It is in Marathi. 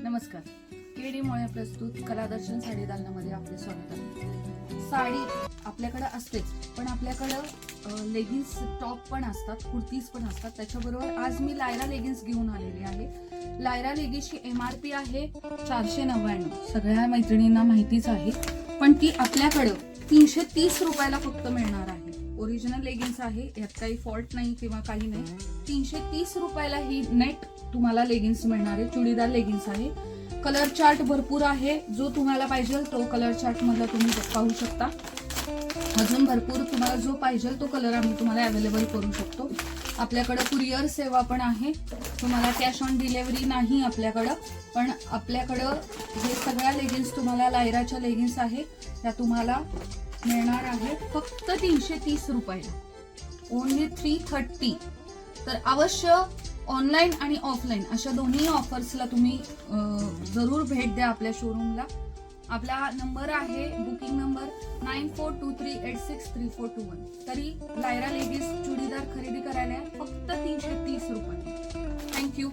नमस्कार. केडी मुळे प्रस्तुत कलादर्शन साडी दालनामध्ये आपले स्वागत आहे. साडी आपल्याकडे असतेच, पण आपल्याकडं लेगिन्स टॉप पण असतात, कुर्तीज पण असतात. त्याच्याबरोबर आज मी लायरा लेगिन्स घेऊन आलेली आहे. लायरा लेगिन्सची MRP आहे 499. सगळ्या मैत्रिणींना माहितीच आहे, पण ती आपल्याकडं 330 रुपयाला फक्त मिळणार आहे. ओरिजिनल लेगिन्स आहे, यात काही फॉल्ट नाही किंवा काही नाही. 330 रुपयाला ही नेट तुम्हाला लेगिन्स मिळणार आहे. चुडीदार लेगिन्स आहे. कलर चार्ट भरपूर आहे, जो तुम्हाला पाहिजे तो कलर चार्ट मधला तुम्ही पाहू शकता. अजून भरपूर तुम्हाला जो पाहिजे तो कलर आम्ही तुम्हाला अवेलेबल करू शकतो. आपल्याकडे कुरिअर सेवा पण आहे. तुम्हाला कॅश ऑन डिलिव्हरी नाही आपल्याकडं, पण आपल्याकडं हे सगळ्या लेगिन्स तुम्हाला लायराच्या लेगिन्स आहे त्या तुम्हाला मिळणार आहे फक्त 330 रुपयाला. ओनली 330. तर अवश्य ऑनलाईन आणि ऑफलाईन अशा दोन्ही ऑफर्सला तुम्ही जरूर भेट द्या आपल्या शोरूमला. आपला नंबर आहे बुकिंग नंबर 9423863421. तरी लायरा लेगिन्स चुडीदार खरेदी करायला फक्त 330 रुपये. थँक्यू.